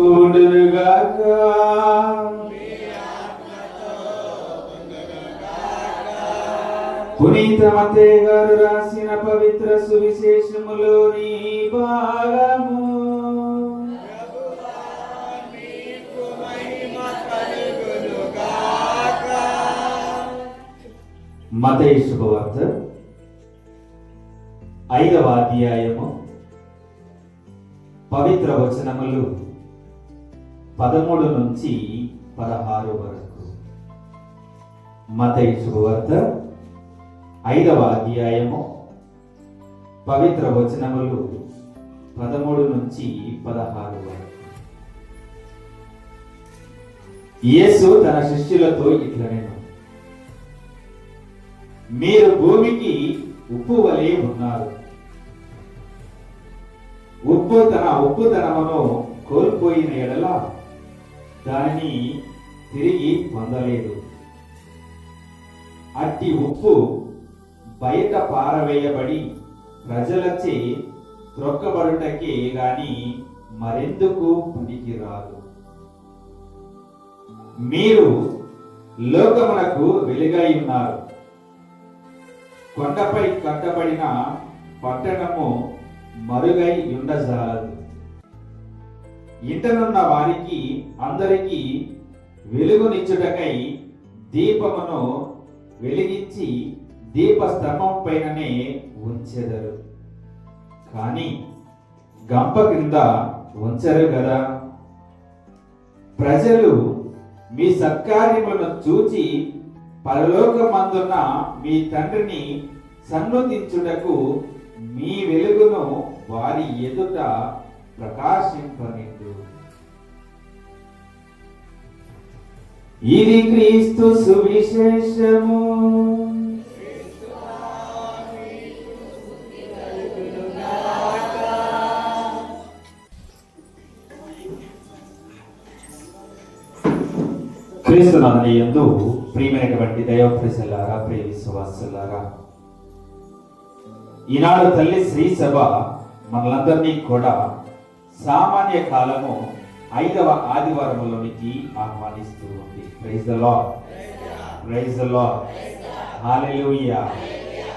ఉండునుగాక. పునీత మత్తయి గారు రాసిన పవిత్ర సువిశేషములోని భాగము. మత్తయి శుభవార్త 5వ అధ్యాయము పవిత్ర వచనములు 13 నుంచి 16 వరకు. మత్తయి శుభవార్త 5వ అధ్యాయము పవిత్ర వచనములు 13 నుంచి 16 వరకు. యేసు తన శిష్యులతో ఇట్లనెను, మీరు భూమికి ఉప్పు వలె ఉన్నారు. ఉప్పు తన ఉప్పుతనమును కోల్పోయిన ఎడల దానిని తిరిగి పొందలేదు. అట్టి ఉప్పు బయట పారవేయబడి ప్రజలచే త్రొక్కబడుటకే గాని మరెందుకు పనికిరాదు. మీరు లోకమునకు వెలుగై ఉన్నారు. కొండపై కట్టబడిన పట్టణము మరుగై ఉండజాలదు. ఇంటనున్న వారికి అందరికీ వెలుగునిచ్చుటకై దీపమును వెలిగించి దీపస్తంభం పైననే ఉంచెదరు, కానీ గంప కింద ఉంచరు కదా. ప్రజలు మీ సత్కార్యములను చూచి పరలోకమందున్న మీ తండ్రిని సన్నుతించుటకు మీ వెలుగును వారి ఎదుట ప్రకాశింపనిద్దు. ఇది క్రీస్తు సువిశేషము. క్రీస్తునాథుని యందు ప్రియమైనటువంటి దైవప్రజలారా, ప్రియ విశ్వాసులారా, ఈనాడు తల్లి శ్రీ సభ మనలందరినీ కూడా సామాన్య కాలము 5వ ఆదివారములోనికి ఆహ్వానిస్తూ ఉంది. Praise the Lord, praise the Lord, hallelujah,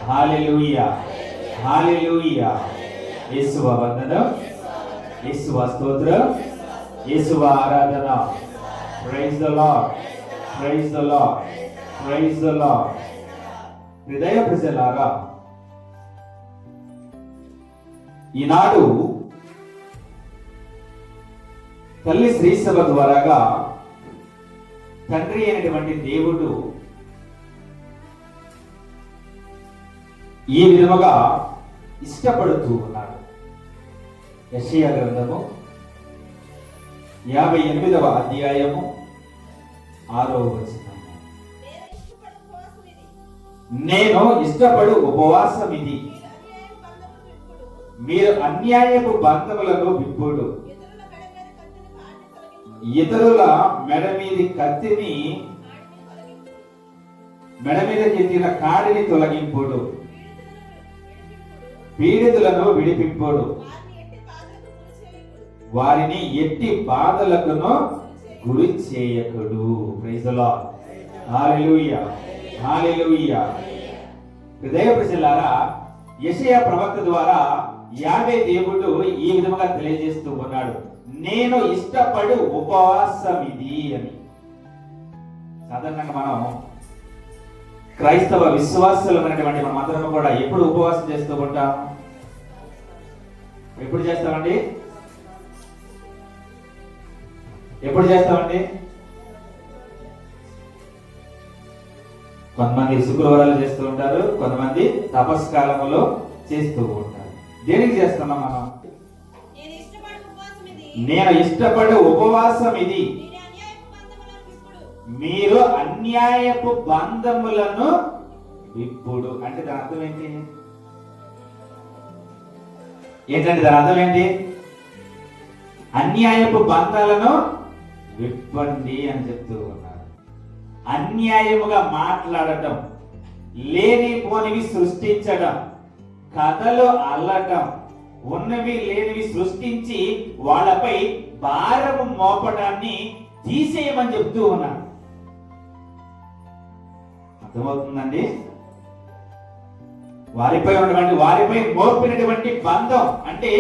hallelujah, hallelujah. యేసువ వందనం, యేసువ స్తోత్రం, యేసువ ఆరాధన. Praise the Lord, praise the Lord, praise the Lord. హృదయ ప్రజలారా, ఈనాడు తల్లి శ్రీ సభ ద్వారాగా తండ్రి అయినటువంటి దేవుడు ఈ విధముగా ఇష్టపడుతూ ఉన్నాడు. యెషయా గ్రంథము 58వ అధ్యాయము 6వ వచనము. నేను ఇష్టపడు ఉపవాసం ఇది, మీరు అన్యాయపు బంధములను విప్పుడు, ఇతరుల మెడ మీద కెత్తిన కాడిని తొలగింపుడు, పీడితులను విడిపింపుడు, వారిని ఎట్టి బాధలకును గురి చేయకుడు. ప్రైజ్ ది లార్డ్, హల్లెలూయా, హల్లెలూయా. హృదయ ప్రజలారా, యెషయా ప్రవక్త ద్వారా యావే దేవుడు ఈ విధముగా తెలియజేస్తూ ఉన్నాడు, నేను ఇష్టపడు ఉపవాసం ఇది అని. సాధారణంగా మనం క్రైస్తవ విశ్వాసులమైనటువంటి మనం అందరం కూడా ఎప్పుడు ఉపవాసం చేస్తూ ఉంటాం? ఎప్పుడు చేస్తామండి? ఎప్పుడు చేస్తామండి? కొంతమంది శుక్రవారాలు చేస్తూ ఉంటారు, కొంతమంది తపస్కాలములో చేస్తూ ఉంటారు. దేనికి చేస్తున్నాం మనం? నేను ఇష్టపడే ఉపవాసం ఇది, మీరు అన్యాయపు బంధములను విప్పుడు. అంటే దాని అర్థం ఏంటి? ఏంటంటే దాని అర్థం ఏంటి? అన్యాయపు బంధాలను విప్పండి అని చెప్తూ ఉన్నారు. అన్యాయముగా మాట్లాడటం, లేనిపోనివి సృష్టించడం, కథలు అల్లటం, ఉన్నవి లేనివి సృష్టించి వాళ్ళపై భారము మోపడాన్ని తీసేయమని చెప్తూ ఉన్నాడు. అర్థమవుతుందండి? వారిపై మోపినటువంటి బంధం అంటే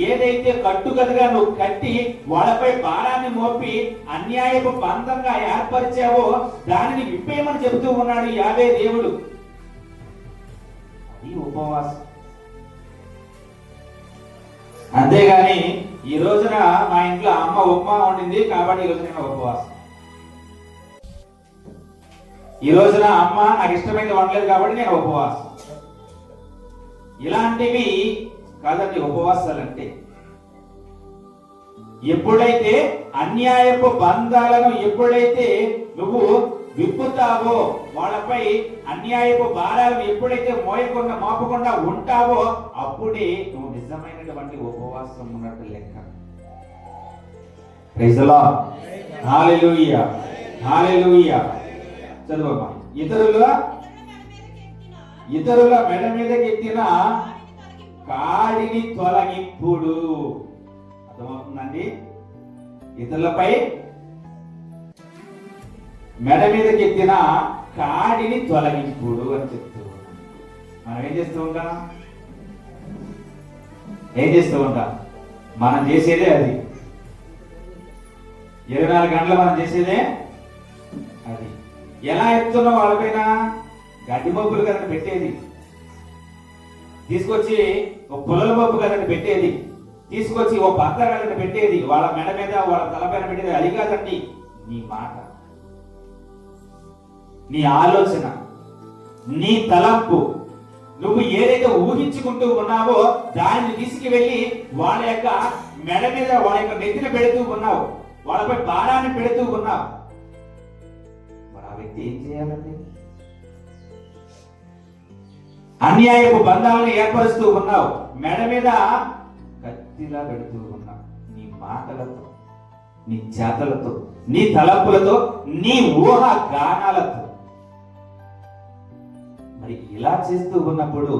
ఏదైతే కట్టుకథగా నువ్వు కట్టి వాళ్ళపై భారాన్ని మోపి అన్యాయపు బంధంగా ఏర్పరిచావో దానిని విప్పేయమని చెబుతూ ఉన్నాడు యావే దేవుడు. అది ఉపవాసం. అంతేగాని ఈ రోజున మా ఇంట్లో అమ్మ ఉప్మా వండింది కాబట్టి ఈ రోజు నేను ఉపవాసం, ఈ రోజున అమ్మ నాకు ఇష్టమైనది వండలేదు కాబట్టి నేను ఉపవాసం, ఇలాంటివి కాదండి ఉపవాసాలంటే. ఎప్పుడైతే అన్యాయపు బంధాలను ఎప్పుడైతే నువ్వు విప్పుతావో, వాళ్ళపై అన్యాయపు భారాలను ఎప్పుడైతే మోపకుండా ఉంటావో అప్పుడే నువ్వు నిజమైనటువంటి ఉపవాసం ఉన్నట్టు లెక్క. Praise the Lord. Hallelujah, hallelujah. చదువమ్మా. ఇతరుల మెడ మీదకెత్తిన కాడిని తొలగింపుడు. అర్థమవుతుందండి? ఇతరులపై మెడ మీదకెత్తిన కాడిని తొలగింపుడు అని చెప్తూ ఉన్నాం. మనం ఏం చేస్తూ ఉంటాం? మనం చేసేదే అది. 24 గంటలు మనం చేసేదే అది. ఎలా ఎత్తున్న వాళ్ళపైన గడ్డి మబ్బులు కదండి పెట్టేది, తీసుకొచ్చి ఒక పుల్లల మబ్బు కదండి పెట్టేది, తీసుకొచ్చి ఓ పత్ర కదండి పెట్టేది, వాళ్ళ మెడ మీద వాళ్ళ తలపైన పెట్టేది. అది కాదండి నీ మాట, నీ ఆలోచన, నీ తలంపు. నువ్వు ఏదైతే ఊహించుకుంటూ ఉన్నావో దాన్ని తీసుకువెళ్ళి వాళ్ళ యొక్క మెడ మీద వాళ్ళ యొక్క నెత్తిన పెడుతూ ఉన్నావు, వాళ్ళపై భారాన్ని పెడుతూ ఉన్నావు. మరి ఆ వ్యక్తి ఏం చేయాలండి? అన్యాయపు బంధాలను ఏర్పరుస్తూ ఉన్నావు, మెడ మీద కత్తిలా పెడుతూ ఉన్నావు. నీ మాటలతో, నీ చేతలతో, నీ తలంపులతో, నీ ఊహ గానాలతో. మరి ఇలా చేస్తూ ఉన్నప్పుడు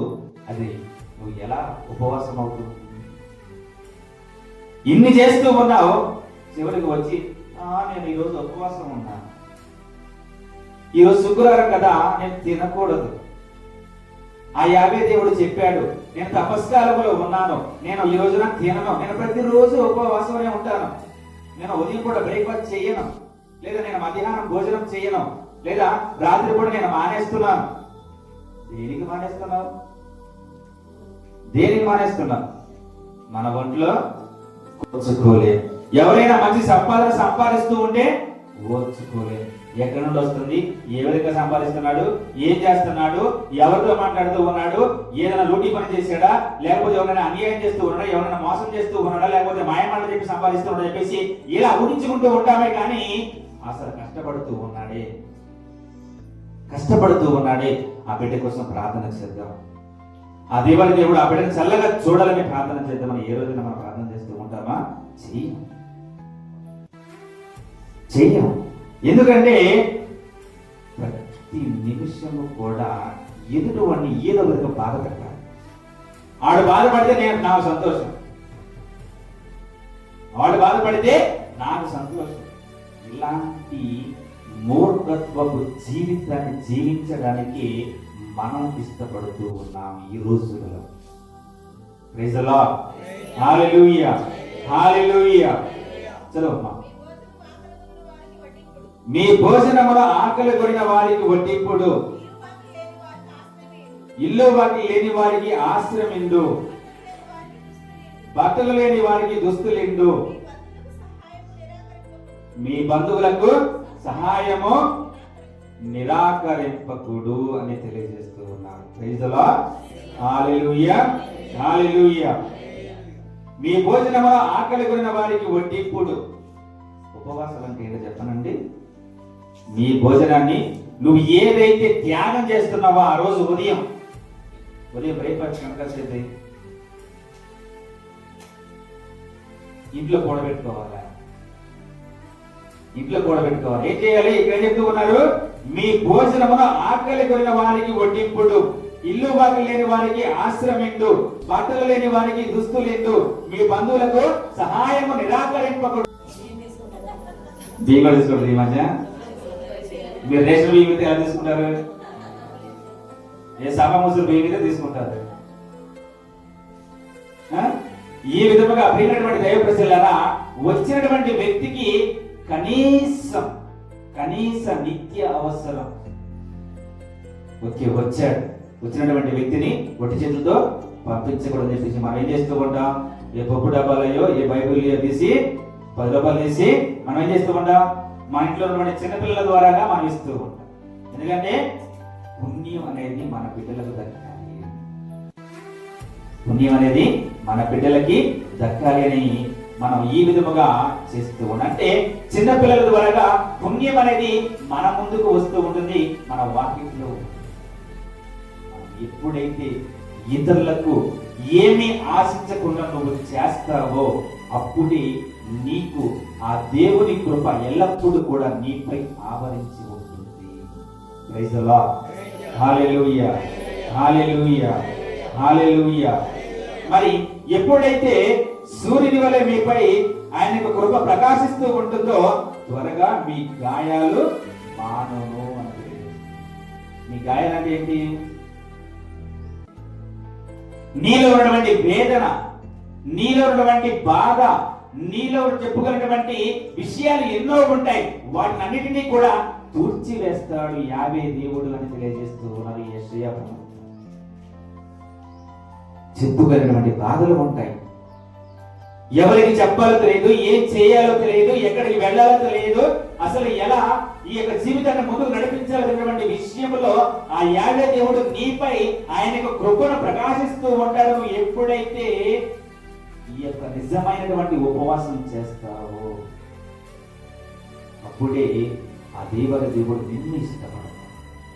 అది నువ్వు ఎలా ఉపవాసం అవుతుంది? ఇన్ని చేస్తూ ఉన్నావు, చివరికి వచ్చి నేను ఈరోజు ఉపవాసం ఉన్నాను, ఈరోజు శుక్రవారం కదా నేను తినకూడదు, ఆ యావే దేవుడు చెప్పాడు, నేను తపస్కాలంలో ఉన్నాను, నేను ఈ రోజున తినను, నేను ప్రతిరోజు ఉపవాసమే ఉంటాను, నేను ఉదయం కూడా బ్రేక్ఫాస్ట్ చేయను, లేదా నేను మధ్యాహ్నం భోజనం చేయను, లేదా రాత్రి కూడా నేను మానేస్తున్నాను. దేనికి మానేస్తున్నావు? మన ఒంట్లో ఓర్చుకోలేదు. ఎవరైనా మంచి సంపాదన సంపాదిస్తూ ఉంటే ఓర్చుకోలేదు. ఎక్కడి నుండి వస్తుంది? ఏ విధంగా సంపాదిస్తున్నాడు? ఏం చేస్తున్నాడు? ఎవరితో మాట్లాడుతూ ఉన్నాడు? ఏదైనా లూటీ పని చేశాడా? లేకపోతే ఎవరైనా అన్యాయం చేస్తూ ఉన్నాడా? ఎవరైనా మోసం చేస్తూ ఉన్నాడా? లేకపోతే మాయమాటలు చెప్పి సంపాదిస్తున్నాడా చెప్పేసి ఇలా ఊహించుకుంటూ ఉంటామే కానీ అసలు కష్టపడుతూ ఉన్నాడే. ఆ బిడ్డ కోసం ప్రార్థన చేద్దాం. ఆ దేవుడు ఆ బిడ్డను చల్లగా చూడాలని ప్రార్థన చేద్దామని ఏ రోజున మనం ప్రార్థన చేస్తూ ఉంటామా? చెయ్యం. ఎందుకంటే ప్రతి నిమిషము కూడా ఎదుటి వాడిని ఏదో విధంగా బాధ పెట్టాలి. ఆడు బాధపడితే నాకు సంతోషం, వాడు బాధపడితే నాకు సంతోషం. ఇలాంటి మూర్ఖత్వపు జీవితాన్ని జీవించడానికి మనం ఇష్టపడుతూ ఉన్నాం ఈ రోజులలో. Praise the Lord. Hallelujah, hallelujah. చదవమ్మా. మీ భోజనములో ఆకలి కొనిన వారికి వడ్డింపుడు, ఇల్లు వాకి లేని వారికి ఆశ్రమిండు, బట్టలు లేని వారికి దుస్తులిండు, మీ బంధువులకు సహాయము నిరాకరింపకుడు అని తెలియజేస్తూ ఉన్నారు. Praise the Lord. Hallelujah, hallelujah. మీ భోజనములో ఆకలి కొనిన వారికి వడ్డింపుడు. ఉపవాసాలు అంటే ఏంటో చెప్పనండి. నీ భోజనాన్ని నువ్వు ఏదైతే త్యాగం చేస్తున్నావో ఆ రోజు ఉదయం బ్రేక్ఫాస్ట్ కనుక చేసి ఇంట్లో కూడబెట్టుకోవాలి. ఏం చేయాలి? ఇక్కడ చెప్తూ ఉన్నారు, మీ భోజనమును ఆకలి కొనిన వారికి వడ్డింపుడు, ఇల్లు వాకి లేని వారికి ఆశ్రమిండు, బట్టలు లేని వారికి దుస్తులిండు, మీ బంధువులకు సహాయము నిరాకరింపకుడు. బియ్యం కూడా తీసుకుంటారు ఈ మధ్య. మీరు రేషన్ బియ్యం అయితే ఎలా తీసుకుంటారు? ఏ సభ ముసులు బియ్యం మీద తీసుకుంటారు. ఈ విధముగా ప్రియమైనటువంటి దైవ ప్రజలారా, వచ్చినటువంటి వ్యక్తికి కనీస నిత్య అవసరం. వచ్చినటువంటి వ్యక్తిని ఒట్టి చేతులతో పంపించకూడదని చెప్పేసి మనం ఏం చేస్తూ ఉంటాం? ఏ పప్పు డబ్బాలయో ఏ బైబిల్ తీసి 10 రూపాయలు తీసి మనం ఏం చేస్తూ ఉంటాం? మా ఇంట్లో ఉన్నటువంటి చిన్నపిల్లల ద్వారాగా మనం ఇస్తూ ఉంటాం. ఎందుకంటే పుణ్యం అనేది మన బిడ్డలకు దక్కాలి. పుణ్యం అనేది మన బిడ్డలకి దక్కాలి అని మనం ఈ విధముగా చేస్తూ ఉన్నాం. అంటే చిన్నపిల్లల ద్వారా పుణ్యం అనేది మన ముందుకు వస్తూ ఉంటుంది. మన వాక్యంలో ఎప్పుడైతే ఇతరులకు ఏమీ ఆశించకుండా నువ్వు చేస్తావో అప్పుడే నీకు ఆ దేవుని కృప ఎల్లప్పుడూ కూడా నీపై ఆవరించి ఉంటుంది. Praise the Lord. Hallelujah, hallelujah, hallelujah. మరి ఎప్పుడైతే సూర్యుని వలె మీపై ఆయన కృప ప్రకాశిస్తూ ఉంటుందో త్వరగా మీ గాయాలు మానును అంటే. మీ గాయాలు అంటే ఏంటి? నీలో ఉన్నటువంటి వేదన, నీలో ఉన్నటువంటి బాధ, నీలో చెప్పుకున్నటువంటి విషయాలు ఎన్నో ఉంటాయి. వాటిని అన్నిటినీ కూడా తూర్చి వేస్తాడు యావే దేవుడు అని తెలియజేస్తూ ఉన్నారు యెషయా. చెప్పుకున్నటువంటి బాధలు ఉంటాయి. ఎవరికి చెప్పాలో తెలియదు, ఏం చేయాలో తెలియదు, ఎక్కడికి వెళ్ళాలో తెలియదు, అసలు ఎలా ఈ యొక్క జీవితాన్ని ముందుకు నడిపించాలనేటువంటి విషయంలో ఆ యావే దేవుడు నీపై ఆయన యొక్క కృపను ప్రకాశిస్తూ ఉంటాడు. ఎప్పుడైతే ఈ యొక్క నిజమైనటువంటి ఉపవాసం చేస్తావో అప్పుడే ఆ దేవుడు నిన్ను ఇష్టపడతాడు.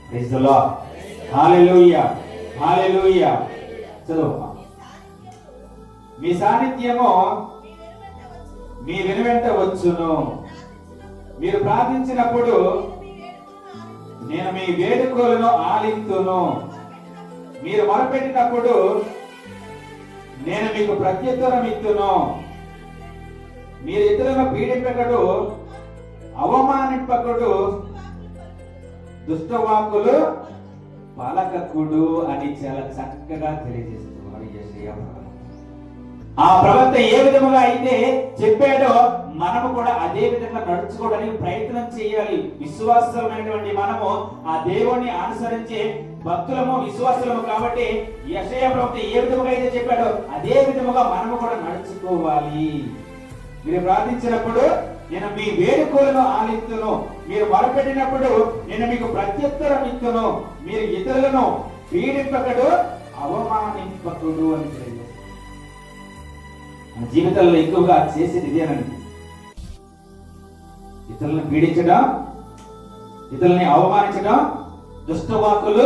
Praise the Lord. Hallelujah, hallelujah. చదువు. మీ సాన్నిధ్యము మీ వెనువెంట వచ్చును. మీరు ప్రార్థించినప్పుడు నేను మీ వేడుకలను ఆలింతును. మీరు మొరపెట్టినప్పుడు నేను మీకు ప్రత్యుత్తరం ఇత్తును. మీరు ఇతరులను పీడింపకుడు, అవమానింపకుడు, దుష్టవాక్కులు పలకకుడు అని చాలా చక్కగా తెలియజేస్తున్నారు యెషయా. ఆ ప్రవక్త ఏ విధముగా అయితే చెప్పాడో మనము కూడా అదే విధంగా నడుచుకోవడానికి ప్రయత్నం చేయాలి. విశ్వాసమైనటువంటి మనము ఆ దేవుణ్ణి అనుసరించే భక్తులము, విశ్వాసులము కాబట్టి యెషయా ప్రవక్త ఏ విధముగా అయితే చెప్పాడో అదే విధముగా మనము కూడా నడుచుకోవాలి. మీరు ప్రార్థించినప్పుడు నేను మీ వేడుకలను ఆలింతును. మీరు మొరపెట్టినప్పుడు నేను మీకు ప్రత్యుత్తరం ఇత్తును. మీరు ఇతరులను పీడింపకుడు, అవమానింపకుడు అని తెలియజేస్తారు. మన జీవితంలో ఎక్కువగా చేసేది ఇదేనండి. ఇతరులను పీడించడం, ఇతరులని అవమానించడం, దుష్టవాక్కులు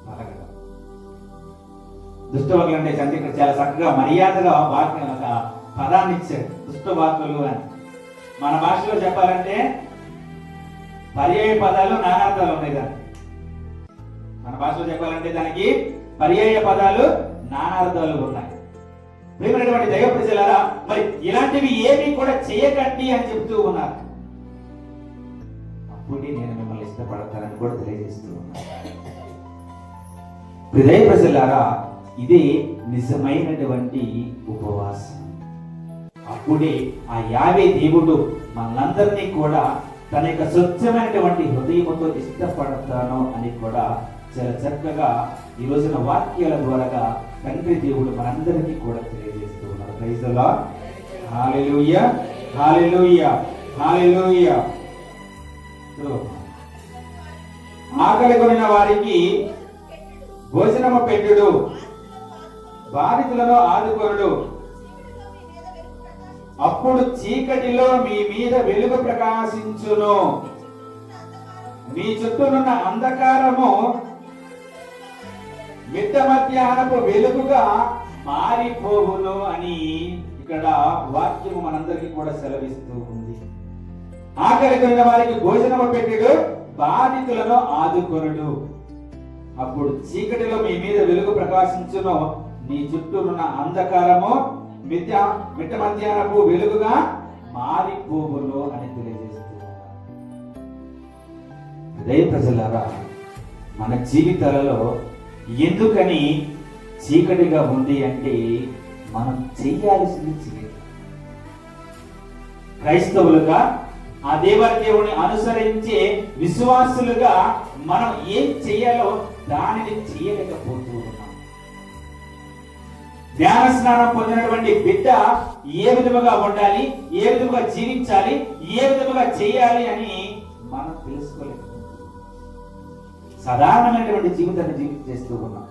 పలకడం. దుష్టవాక్కులు అంటే చంద్ర ఇక్కడ చాలా చక్కగా మర్యాదగా వాక్యం ఒక పదాన్ని ఇచ్చాడు, దుష్టవాక్కులు అని. మన భాషలో చెప్పాలంటే పర్యాయ పదాలు నానార్థాలు ఉన్నాయి. దానికి మన భాషలో చెప్పాలంటే దానికి పర్యాయ పదాలు నానార్థాలు ఉన్నాయి. ప్రియమైనటువంటి దైవ ప్రజలారా, మరి ఇలాంటివి ఏమీ కూడా చేయకండి అని చెప్తూ ఉన్నారు. అప్పుడే నేను మిమ్మల్ని ఇష్టపడతానని కూడా తెలియజేస్తూ ఉన్నాను. దైవ ప్రజలారా, ఇదే నిజమైనటువంటి ఉపవాసం. అప్పుడే ఆ యావే దేవుడు మనందరినీ కూడా తన యొక్క స్వచ్ఛమైనటువంటి హృదయముతో ఇష్టపడతాను అని కూడా చాలా చక్కగా ఈ రోజున వాక్యాల ద్వారా తండ్రి దేవుడు మనందరికీ కూడా తెలియజేస్తూ ఉన్నారు. Praise the Lord. Hallelujah, hallelujah, hallelujah. ఆకలి కొనిన వారికి భోజనము పెట్టుడు, బాధితులను ఆదుకొనుడు, అప్పుడు చీకటిలో మీ మీద వెలుగు ప్రకాశించును, మీ చుట్టూనున్న అంధకారము మిట్ట మధ్యాహ్నపు వెలుగుగా మారిపోవును అని ఇక్కడ వాక్యము మనందరికీ కూడా సెలవిస్తూ ఉంది. ఆకలి కొనిన వారికి భోజనము పెట్టుడు, బాధితులను ఆదుకొనుడు, అప్పుడు చీకటిలో మీ మీద వెలుగు ప్రకాశించును, నీ చుట్టూనున్న అంధకారము మిట్ట మధ్యాహ్నపు వెలుగుగా మారిపోవును అని దైవ ప్రజలారా, మన జీవితాలలో ఎందుకని చీకటిగా ఉంది అంటే మనం చేయాల్సింది చేయాలి. క్రైస్తవులుగా, ఆ దేవుని అనుసరించే విశ్వాసులుగా మనం ఏం చేయాలో దానిని చేయలేకపోతూ ఉన్నాం. జ్ఞాన స్నానం పొందినటువంటి బిడ్డ ఏ విధముగా ఉండాలి, ఏ విధముగా జీవించాలి, ఏ విధముగా చేయాలి అని మనం తెలుసుకోలేదు. సాధారణమైనటువంటి జీవితాన్ని జీవించేస్తూ ఉన్నాం.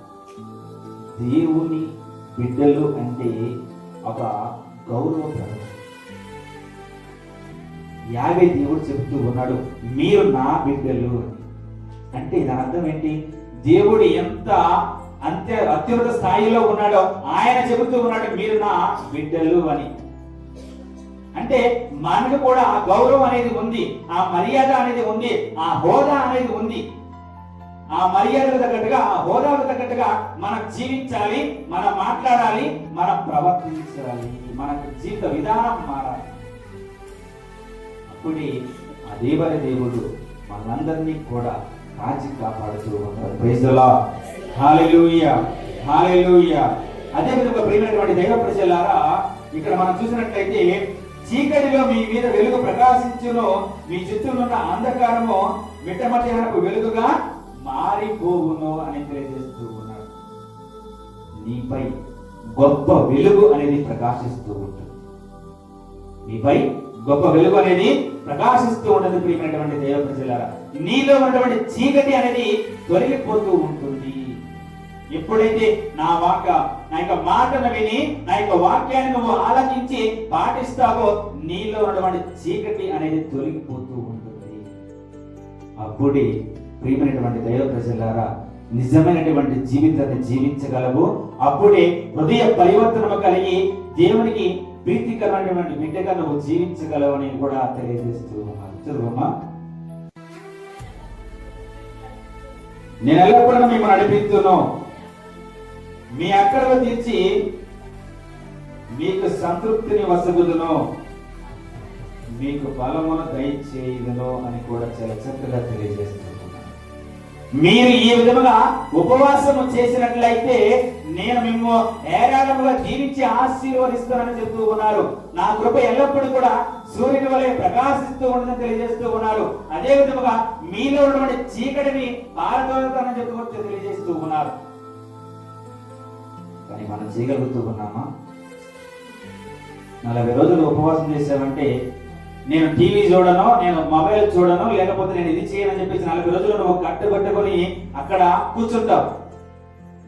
దేవుని బిడ్డలు అంటే ఒక గౌరవప్రదం. యావే దేవుడు చెప్తూ ఉన్నాడు, మీరు నా బిడ్డలు అంటే దాని అర్థం ఏంటి? దేవుడు ఎంత అత్యున్నత స్థాయిలో ఉన్నాడో ఆయన చెబుతూ ఉన్నాడు, మీరు నా బిడ్డలు అని. అంటే మనకు కూడా ఆ గౌరవం అనేది ఉంది, ఆ మర్యాద అనేది ఉంది, ఆ హోదా అనేది ఉంది. ఆ మర్యాదకు తగ్గట్టుగా, ఆ హోదాకు తగ్గట్టుగా మనం జీవించాలి, మనం మాట్లాడాలి, మనం ప్రవర్తించాలి, మనకు జీవిత విధానం మారాలి. అప్పుడే ఆ దేవుడు మనందరినీ కూడా కాచి కాపాడుతూ ఉంటారు. Praise the Lord. Hallelujah, hallelujah. అదే విధంగా ప్రియమైనటువంటి దైవ ప్రజలారా, ఇక్కడ మనం చూసినట్లయితే చీకటిలో మీ మీద వెలుగు ప్రకాశించును, మీ చుట్టూ ఉన్న అంధకారము మిట్ట మధ్యాహ్నపు వెలుగుగా మారిపోవును అని తెలియజేస్తూ ఉన్నాడు. నీపై గొప్ప వెలుగు అనేది ప్రకాశిస్తూ ఉంటుంది. నీపై గొప్ప వెలుగు అనేది ప్రకాశిస్తూ ఉంటుంది. ప్రియమైనటువంటి దైవ ప్రజలారా, నీలో ఉన్నటువంటి చీకటి అనేది తొలగిపోతూ ఉంటుంది. ఎప్పుడైతే నా యొక్క మాటను విని నా యొక్క వాక్యాన్ని నువ్వు ఆలకించి పాటిస్తావో నీలో ఉన్నటువంటి చీకటి అనేది తొలగిపోతూ ఉంటుంది. అప్పుడే ప్రియమైనటువంటి దైవ ప్రజలారా, నిజమైనటువంటి జీవితాన్ని జీవించగలవు. అప్పుడే హృదయ పరివర్తనము కలిగి దేవునికి ప్రీతికరమైనటువంటి బిడ్డగా నువ్వు జీవించగలవు అని కూడా తెలియజేస్తూ ఉన్నాను. చదువమ్మా. నేను ఎల్లప్పుడూ మిమ్మల్ని నడిపిస్తున్నాను, మీ అక్కడలో తీర్చి మీకు సంతృప్తిని వసగుదును, మీకు బలమును దయచేయుదును అని కూడా చాలా చక్కగా తెలియజేస్తున్నాను. మీరు ఈ విధముగా ఉపవాసము చేసినట్లయితే నేను మిమ్ము ఏరాళముగా జీవించి ఆశీర్వదిస్తానని చెప్తూ ఉన్నారు. నా కృప ఎల్లప్పుడూ కూడా సూర్యుని వలె ప్రకాశిస్తూ ఉంటుందని తెలియజేస్తూ ఉన్నారు. అదే విధముగా మీలో ఉన్నటువంటి చీకటిని పారదోలుతానని చెప్తూ తెలియజేస్తూ ఉన్నారు. కానీ మనం చేయగలుగుతూ ఉన్నామా? 40 రోజులు ఉపవాసం చేసామంటే నేను టీవీ చూడను, నేను మొబైల్ చూడను, లేకపోతే నేను ఇది చేయనని చెప్పేసి 40 రోజులు నువ్వు కట్టుబట్టుకొని అక్కడ కూర్చుంటావు.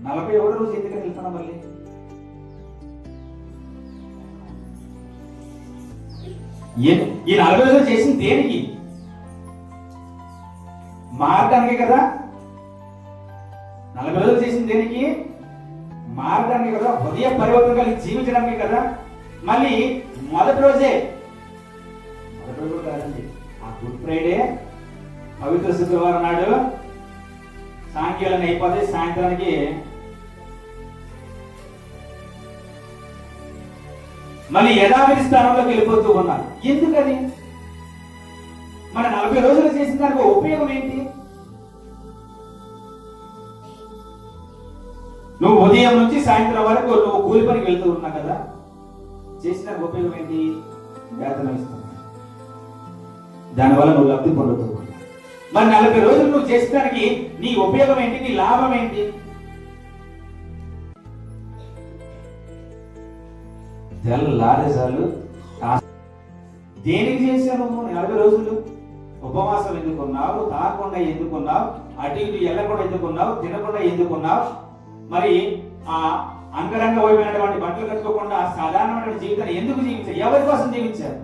41వ రోజు ఎందుకని వెళ్తున్నా? మళ్ళీ ఈ 40 రోజులు చేసింది దేనికి? మారడానికి కదా. 40 రోజులు చేసింది దేనికి? మారడానికి కదా, హృదయ పరివర్తన కలిగి జీవించడానికి కదా. మళ్ళీ మొదటి రోజు కాదండి, ఆ గుడ్ ఫ్రైడే పవిత్ర శుక్రవారం నాడు సాయంకాలం అయిపోతే సాయంత్రానికి మళ్ళీ యథావిధి స్థానంలోకి వెళ్ళిపోతూ ఉన్నారు. ఎందుకని? మన 40 రోజులు చేసిన దానికి ఉపయోగం ఏంటి? నువ్వు ఉదయం నుంచి సాయంత్రం వరకు నువ్వు కూలి పనికి వెళ్తూ ఉన్నావు కదా, చేసిన ఉపయోగం ఏంటి? వేతనం ఇస్తున్నావు, దానివల్ల నువ్వు లబ్ధి పొందుతూ ఉన్నావు. మరి 40 రోజులు నువ్వు చేసడానికి నీ ఉపయోగం ఏంటి? నీ లాభం ఏంటి? తెల్లారేసాలు దేనికి చేశాను? 40 రోజులు ఉపవాసం ఎందుకున్నావు? తాగకుండా ఎందుకున్నావు? అటు ఇటు వెళ్ళకుండా ఎందుకున్నావు? తినకుండా ఎందుకున్నావు? మరి ఆ అంగరంగ వైపోయినటువంటి బట్టలు కట్టుకోకుండా సాధారణమైన జీవితాన్ని ఎందుకు జీవించారు? ఎవరి కోసం జీవించారు?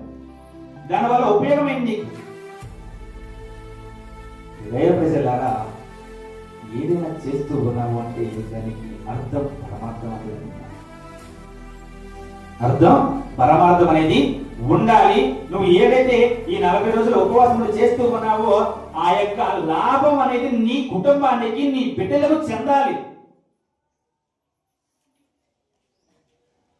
దానివల్ల ఉపయోగం ఏంటి? ప్రజలారా, ఏదైనా చేస్తూ ఉన్నాము అంటే దానికి అర్థం పరమార్థం అనేది ఉండాలి. నువ్వు ఏదైతే ఈ 40 రోజులు ఉపవాసం చేస్తూ ఉన్నావో ఆ యొక్క లాభం అనేది నీ కుటుంబానికి, నీ బిడ్డలకు చెందాలి.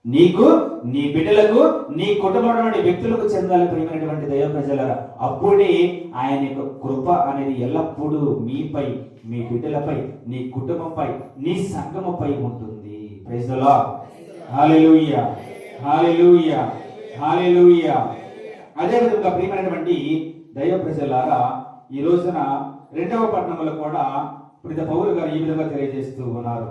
నీకు, నీ బిడ్డలకు, నీ కుటుంబంలోని వ్యక్తులకు చెందాలి ప్రియమైనటువంటి దైవ ప్రజలారా. అప్పుడే ఆయన యొక్క కృప అనేది ఎల్లప్పుడూ మీపై, మీ బిడ్డలపై, నీ కుటుంబంపై, నీ సంఘముపై ఉంటుంది. Praise the Lord. Hallelujah, hallelujah, hallelujah. అదే విధంగా ప్రియమైనటువంటి దైవ ప్రజలారా, ఈ రోజున 2వ పట్టణంలో కూడా పునీత పౌలు గారు ఈ విధంగా తెలియజేస్తూ ఉన్నారు.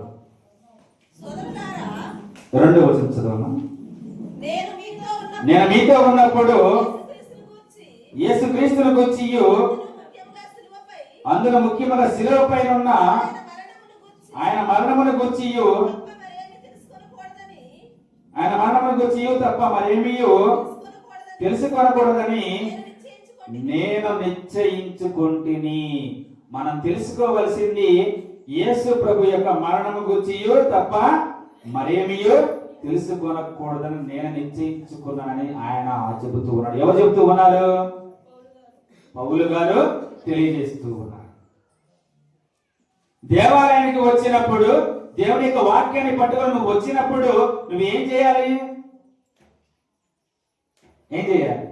2వ వచనం చదవను. నేను మీతో ఉన్నప్పుడు యేసుక్రీస్తును గూర్చి, అందులో ముఖ్యంగా శిలువపై ఉన్న ఆయన మరణమును గూర్చి, ఆయన మరణమును గూర్చి తప్ప మరేమీ తెలుసుకొనకూడదని నేను నిశ్చయించుకుంటుని. మనం తెలుసుకోవలసింది యేసు ప్రభు యొక్క మరణము గూర్చి తప్ప మరేమీ తెలుసుకోనకూడదని నేను నిశ్చయించుకున్నానని ఆయన చెబుతూ ఉన్నాడు. ఎవరు చెబుతూ ఉన్నారు? పౌలు గారు తెలియజేస్తూ ఉన్నారు. దేవాలయానికి వచ్చినప్పుడు, దేవుని యొక్క వాక్యాన్ని పట్టుకొని నువ్వు వచ్చినప్పుడు నువ్వేం చేయాలి? ఏం చేయాలి?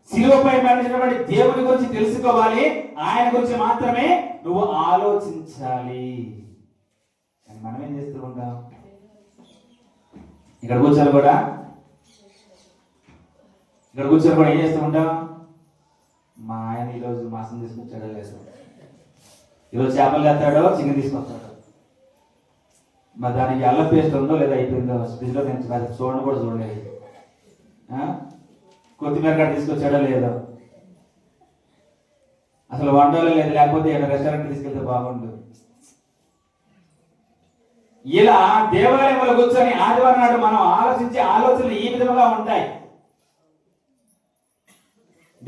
శిలువపై మరణించినటువంటి దేవుని గురించి తెలుసుకోవాలి. ఆయన గురించి మాత్రమే నువ్వు ఆలోచించాలి. మనం ఏం చేస్తూ ఉంటాం? ఇక్కడ కూర్చొని కూడా ఏం చేస్తూ ఉంటాం? మా ఆయన ఈరోజు మాసం తీసుకొచ్చాడో లేదు, ఈరోజు చేపలు తెస్తాడో చికెన్ తీసుకొస్తాడో, మరి దానికి అల్లం పేస్ట్ ఉందో లేదా అయిపోయిందో ఫ్రిడ్జ్లో నేను చూడండి కూడా చూడలేదు, కొత్తిమీర కాడ తీసుకొచ్చాడో లేదో, అసలు వంటలో లేదు, లేకపోతే రెస్టారెంట్ తీసుకెళ్తే బాగుండు. ఇలా దేవాలయంలో కూర్చొని ఆదివారం నాడు మనం ఆలోచించే ఆలోచనలు ఈ విధంగా ఉంటాయి.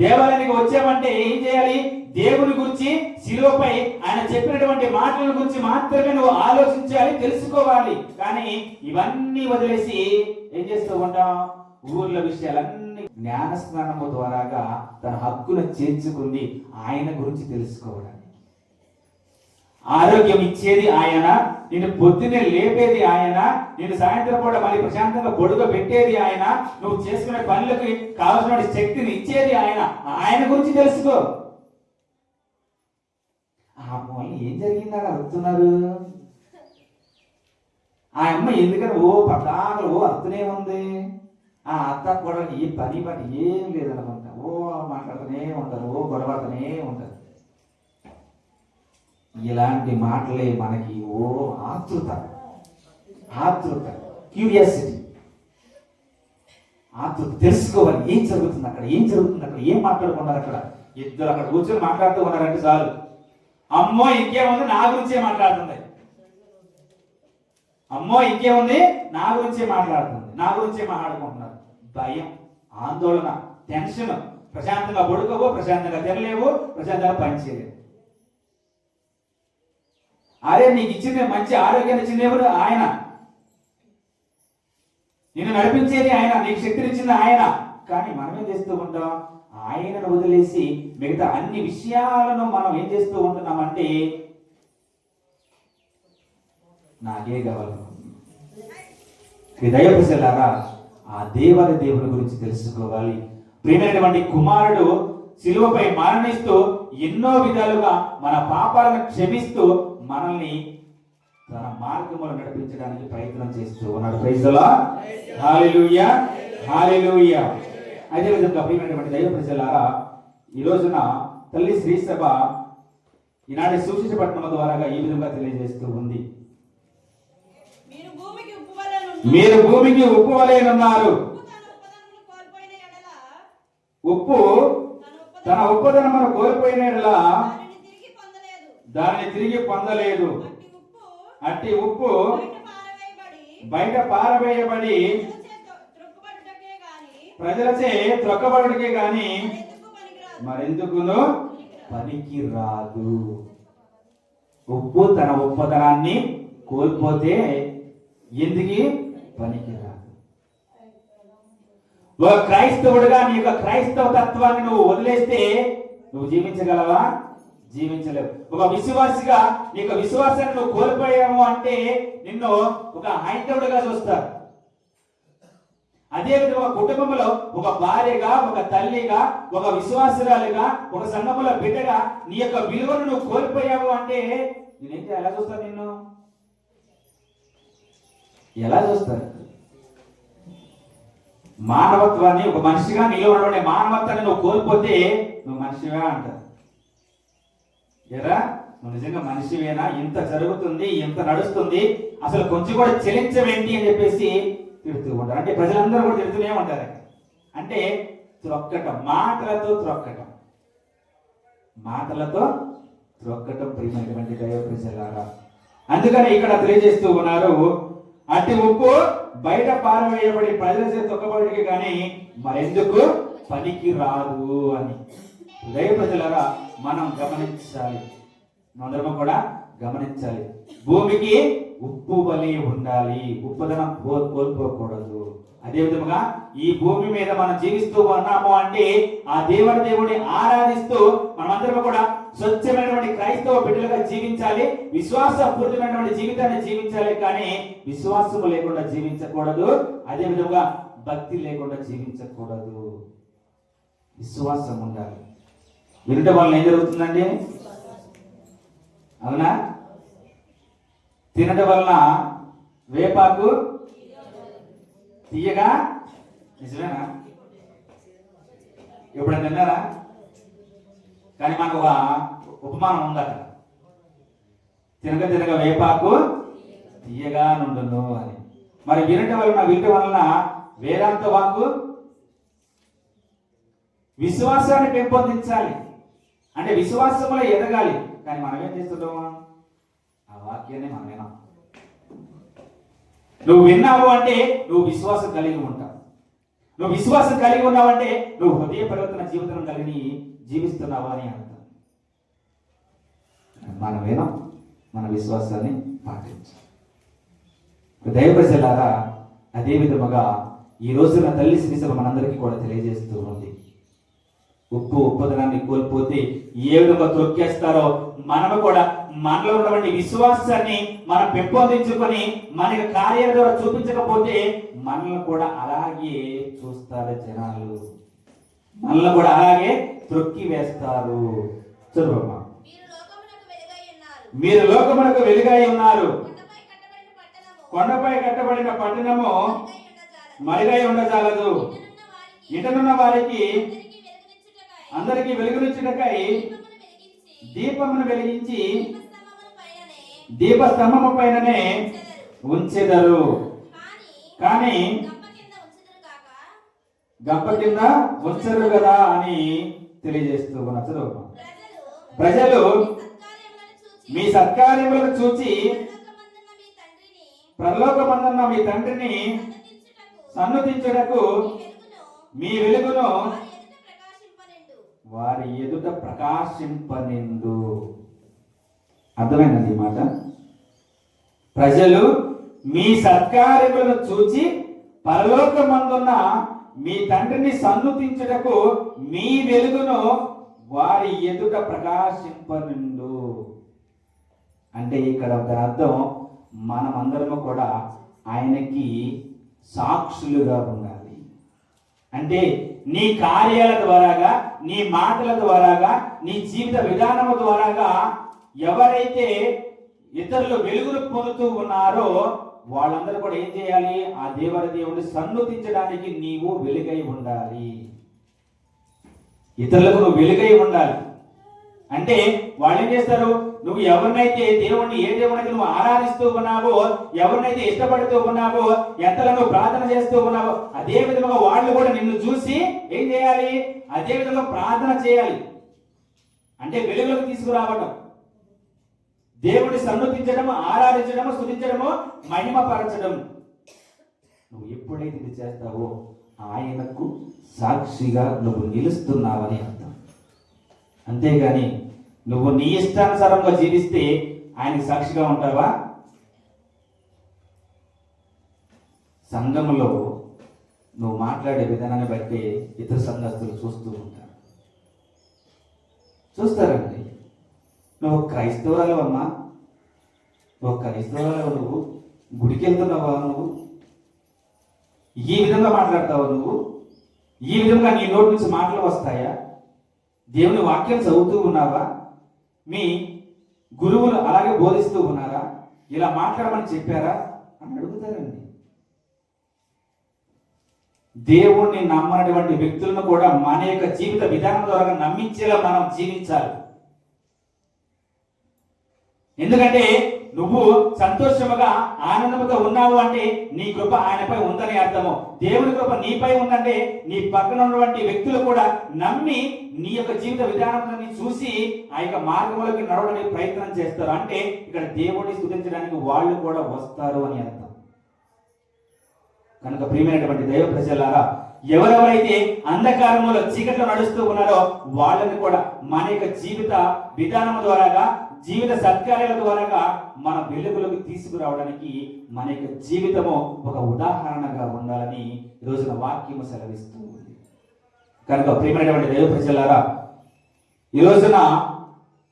దేవాలయానికి వచ్చామంటే ఏం చేయాలి? దేవుని గురించి, శిలువపై ఆయన చెప్పినటువంటి మాటల గురించి మాత్రమే నువ్వు ఆలోచించాలి, తెలుసుకోవాలి. కానీ ఇవన్నీ వదిలేసి ఏం చేస్తూ ఉంటాం? ఊర్ల విషయాలన్నీ జ్ఞాన స్నానము ద్వారాగా తన హక్కును చేర్చుకుంది ఆయన గురించి తెలుసుకోవడానికి. ఆరోగ్యం ఇచ్చేది ఆయన, నిన్ను పొద్దున్నే లేపేది ఆయన, నిన్ను సాయంత్రం పూట మళ్ళీ ప్రశాంతంగా పొడుగు పెట్టేది ఆయన, నువ్వు చేసుకునే పనులకి కావాల్సిన శక్తిని ఇచ్చేది ఆయన. ఆయన గురించి తెలుసుకో. ఆ మూలని ఏం జరిగిందని అడుగుతున్నారు. ఆ అమ్మ ఎందుకని పద్దాకలు అర్థనే ఉంది. ఆ అత్త కూడా ఏ పని బట్టి ఏం లేదనుకుంటా, మాట్లాడుతూనే ఉంటారు, గొడవడుతూనే ఉంటారు. ఇలాంటి మాటలే మనకి ఆతృత, క్యూరియాసిటీ, ఆతృత. తెలుసుకోవాలి ఏం జరుగుతుంది అక్కడ, ఏం మాట్లాడుకున్నారు అక్కడ. ఇద్దరు అక్కడ కూర్చొని మాట్లాడుతూ ఉన్నారంటే చాలు, అమ్మో ఇంకేముంది నా గురించే మాట్లాడుతుంది, అమ్మో ఇంకేముంది నా గురించే మాట్లాడుతుంది, నా గురించే మాట్లాడుకుంటున్నారు. భయం, ఆందోళన, టెన్షన్. ప్రశాంతంగా పడుకోవో, ప్రశాంతంగా తినలేవు, ప్రశాంతంగా పనిచేయలేవు. అరే నీకు ఇచ్చింది మంచి ఆరోగ్యాన్ని ఇచ్చింది ఎవరు? ఆయన. నిన్ను నడిపించేది ఆయన, నీకు శక్తినిచ్చింది ఆయన. కానీ మనం ఏం చేస్తూ ఉంటాం? ఆయనను వదిలేసి మిగతా అన్ని విషయాలను మనం ఏం చేస్తూ ఉంటున్నామంటే నాకే కావాలి. దైవ ప్రజలారా, ఆ దేవుని గురించి తెలుసుకోవాలి. ప్రియమైనటువంటి కుమారుడు శిలువపై మరణిస్తూ ఎన్నో విధాలుగా మన పాపాలను క్షమిస్తూ మనల్ని తన మార్గములో నడిపించడానికి ప్రయత్నం చేస్తూ ఉన్నాడు. Praise the Lord. Hallelujah, hallelujah. అదే విధంగా ప్రియమైనటువంటి దైవ ప్రజలారా, ఈ రోజున తల్లి శ్రీ సభ ఈనాటి సువిశేష పట్టణం ద్వారా ఈ విధంగా తెలియజేస్తూ ఉంది. మీరు భూమికి ఉప్పు వలెనున్నారు. ఉప్పు తన ఉప్పదనమును కోల్పోయిన యెడల దానిని తిరిగి పొందలేదు. అట్టి ఉప్పు బయట పారవేయబడి ప్రజలచే త్రొక్కబడుటకే గాని మరెందుకును పనికి రాదు. ఉప్పు తన ఉప్పదనాన్ని కోల్పోతే ఎందుకు పనికి రాదు. ఒక క్రైస్తవుడిగా నీ యొక్క క్రైస్తవ తత్వాన్ని నువ్వు వదిలేస్తే నువ్వు జీవించగలవా? జీవించలేవు. ఒక విశ్వాసిగా నీ యొక్క విశ్వాసాన్ని నువ్వు కోల్పోయాము అంటే నిన్ను ఒక హైందవుడిగా చూస్తారు. అదే విధంగా కుటుంబంలో ఒక భార్యగా, ఒక తల్లిగా, ఒక విశ్వాసురాలుగా, ఒక సంఘముల బిడ్డగా నీ యొక్క విలువను నువ్వు కోల్పోయావు అంటే నేనేం ఎలా చూస్తాను? నిన్ను ఎలా చూస్తారు? మానవత్వాన్ని, ఒక మనిషిగా నీలో ఉన్నటువంటి మానవత్వాన్ని నువ్వు కోల్పోతే నువ్వు మనిషివే అంటారు. ఎరా నువ్వు నిజంగా మనిషివేనా? ఇంత జరుగుతుంది, ఇంత నడుస్తుంది, అసలు కొంచెం కూడా చెలించవేంటి అని చెప్పేసి తిడుతూ ఉంటారు. అంటే ప్రజలందరూ కూడా తిడుతూనే ఉంటారు. అంటే త్రొక్కటం, మాటలతో త్రొక్కటం, మాటలతో త్రొక్కటం ప్రియమైనటువంటి దైవ ప్రజలారా. అందుకని ఇక్కడ తెలియజేస్తూ ఉన్నారు, అట్టి ఉప్పు బయట పారవేయబడి ప్రజల చేత తొక్కబడికి కానీ మరెందుకు పనికి రాదు అని. దైవ ప్రజలారా మనం గమనించాలి, మనందరము కూడా గమనించాలి. భూమికి ఉప్పు వలె ఉండాలి, ఉప్పుదనం కోల్పోకూడదు. అదే విధముగా ఈ భూమి మీద మనం జీవిస్తూ ఉన్నాము అంటే ఆ దేవుడిని ఆరాధిస్తూ మనమందరం కూడా స్వచ్ఛమైనటువంటి క్రైస్తవ బిడ్డలుగా జీవించాలి, విశ్వాసపూర్వకమైనటువంటి జీవితాన్ని జీవించాలి. కానీ విశ్వాసము లేకుండా జీవించకూడదు, అదే విధంగా భక్తి లేకుండా జీవించకూడదు. విశ్వాసం ఉండాలి. వినుట వలన ఏం జరుగుతుందండి? అవునా? తినటం వలన వేపాకు తీయగా, నిజమేనా? ఎప్పుడైనా తిన్నారా? కానీ మాకు ఒక ఉపమానం ఉందట, తినగా వేపాకు తీయగా నుండును అని. మరి వినటం వలన వేదాంత వాక్కు విశ్వాసాన్ని పెంపొందించాలి, అంటే విశ్వాసంలో ఎదగాలి. కానీ మనం ఏం చేస్తున్నాము? ఆ వాక్యాన్ని మనం వినాం. నువ్వు విన్నావు అంటే నువ్వు విశ్వాసం కలిగి ఉంటావు. నువ్వు విశ్వాసం కలిగి ఉన్నావంటే నువ్వు హృదయ పరివర్తన జీవితం కలిగి జీవిస్తున్నావా అని అర్థం. మనం వినాం, మన విశ్వాసాన్ని పాటించాలి. దైవ ప్రజలారా, అదే విధముగా ఈ రోజున తల్లి శ్రీసభ మనందరికీ కూడా తెలియజేస్తూ ఉంది, ఉప్పు ఉప్పుదనాన్ని కోల్పోతే ఏ విధంగా తొక్కేస్తారో మనము కూడా మనలో ఉన్నటువంటి విశ్వాసాన్ని మనం పెంపొందించుకొని మనకి కార్యాల ద్వారా చూపించకపోతే మనల్ని కూడా అలాగే చూస్తారు జనాలు, మనల్ని కూడా అలాగే త్రొక్కి వేస్తారు. చదువమ్మా. మీరు లోకమునకు వెలుగై ఉన్నారు, కొండపై కట్టబడిన పట్టణము మరుగై ఉండజాలదు. ఇటనున్న వారికి అందరికీ వెలుగునిచ్చుటకై దీపమును వెలిగించి దీపస్తంభము పైననే ఉంచెదరు, కానీ గంప కింద ఉంచరు కదా అని తెలియజేస్తూ ఉన్నారు. ప్రజలు మీ సత్కార్యములను చూచి పరలోకమందున్న మీ తండ్రిని సన్నుతించుటకు మీ వెలుగును వారి ఎదుట ప్రకాశింపనిండు. అర్థమైనది ఈ మాట? ప్రజలు మీ సత్కార్యములను చూచి పరలోకమందున్న మీ తండ్రిని సన్నుతించుటకు మీ వెలుగును వారి ఎదుట ప్రకాశింపనిండు. అంటే ఇక్కడ దాని అర్థం మనమందరము కూడా ఆయనకి సాక్షులుగా ఉండాలి. అంటే నీ కార్యాల ద్వారాగా, నీ మాటల ద్వారాగా, నీ జీవిత విధానము ద్వారాగా ఎవరైతే ఇతరులు వెలుగును పొందుతూ ఉన్నారో వాళ్ళందరూ కూడా ఏం చేయాలి? ఆ దేవుడిని సన్నుతించడానికి నీవు వెలుగై ఉండాలి. ఇతరులకు నువ్వు వెలుగై ఉండాలి. అంటే వాళ్ళు ఏం చేస్తారు? నువ్వు ఎవరినైతే దేవుణ్ణి, ఏ దేవుడికి నువ్వు ఆరాధిస్తూ ఉన్నావో, ఎవరినైతే ఇష్టపడుతూ ఉన్నావో, ఎంతలో నువ్వు ప్రార్థన చేస్తూ ఉన్నావో, అదే విధంగా వాళ్ళు కూడా నిన్ను చూసి ఏం చేయాలి? అదే విధంగా ప్రార్థన చేయాలి. అంటే వెలుగులోకి తీసుకురావడం, దేవుడిని సన్నుతించడము, ఆరాధించడము, స్తుతించడము, మహిమపరచడం. నువ్వు ఎప్పుడైతే ఇది చేస్తావో ఆయనకు సాక్షిగా నువ్వు నిలుస్తున్నావని అర్థం. అంతేగాని నువ్వు నీ ఇష్టానుసారంగా జీవిస్తే ఆయనకి సాక్షిగా ఉంటావా? సంఘంలో నువ్వు మాట్లాడే విధానాన్ని బట్టి ఇతర సంఘస్థులు చూస్తూ ఉంటారు, చూస్తారండి. నువ్వు క్రైస్తవురాలవమ్మా, నువ్వు క్రైస్తవురాలు, నువ్వు గుడికి వెళ్తున్నావా, నువ్వు ఈ విధంగా మాట్లాడతావు నువ్వు? ఈ విధంగా నీ నోటి నుంచి మాటలు వస్తాయా? దేవుని వాక్యం చదువుతూ ఉన్నావా? మీ గురువులు అలాగే బోధిస్తూ ఉన్నారా? ఇలా మాట్లాడమని చెప్పారా అని అడుగుతారండి. దేవుణ్ణి నమ్మనటువంటి వ్యక్తులను కూడా మన యొక్క జీవిత విధానం ద్వారా నమ్మించేలా మనం జీవించాలి. ఎందుకంటే నువ్వు సంతోషముగా ఆనందముగా ఉన్నావు అంటే నీ కృప ఆయనపై ఉందని అర్థము. దేవుని కృప నీపై ఉందంటే నీ పక్కన ఉన్నటువంటి వ్యక్తులు కూడా నమ్మి నీ యొక్క జీవిత విధానాన్ని చూసి ఆ యొక్క మార్గంలోకి నడవడానికి ప్రయత్నం చేస్తారు. అంటే ఇక్కడ దేవుడిని స్తుతించడానికి వాళ్ళు కూడా వస్తారు అని అర్థం. కనుక ప్రియమైనటువంటి దైవ ప్రజలారా, ఎవరెవరైతే అంధకారంలో చీకట్లో నడుస్తూ ఉన్నారో వాళ్ళని కూడా మన యొక్క జీవిత విధానం ద్వారాగా, జీవిత సత్కార్యాల ద్వారాగా మన వెలుగులోకి తీసుకురావడానికి మన యొక్క జీవితము ఒక ఉదాహరణగా ఉండాలని ఈ రోజున వాక్యము సెలవిస్తూ ఉంది. కనుక ప్రియమైనటువంటి దైవ ప్రజలారా, ఈ రోజున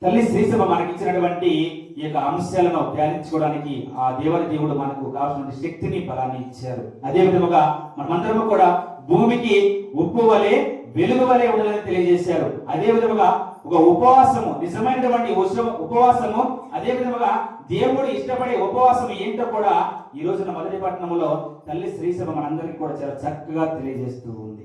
తల్లి శ్రీసభ మనకిచ్చినటువంటి ఈ యొక్క అంశాలను ధ్యానించుకోవడానికి ఆ దేవుడు మనకు కావాల్సిన శక్తిని బలాన్ని ఇచ్చారు. అదే విధముగా మనమందరము కూడా భూమికి ఉప్పు వలె వెలుగు వలె ఉండాలని తెలియజేశారు. అదే విధముగా ఒక ఉపవాసము, నిజమైనటువంటి ఉపవాసము, అదే విధముగా దేవుడు ఇష్టపడే ఉపవాసం ఏంటో కూడా ఈ రోజున మొదటి పట్టణంలో తల్లి శ్రీసభ మనందరికీ కూడా చాలా చక్కగా తెలియజేస్తూ ఉంది.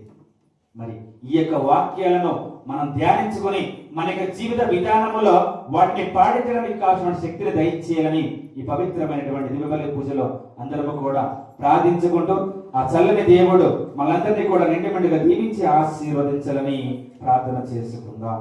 మరి ఈ యొక్క వాక్యాలను మనం ధ్యానించుకొని మన యొక్క జీవిత విధానములో వాటిని పాటించడానికి కావాల్సిన శక్తిని దయచేయాలని ఈ పవిత్రమైనటువంటి దివ్యబలి పూజలో అందరూ కూడా ప్రార్థించుకుంటూ ఆ చల్లని దేవుడు మనందరినీ కూడా నిండుమెండుగా దీవించి ఆశీర్వదించాలని ప్రార్థన చేసుకుందాం.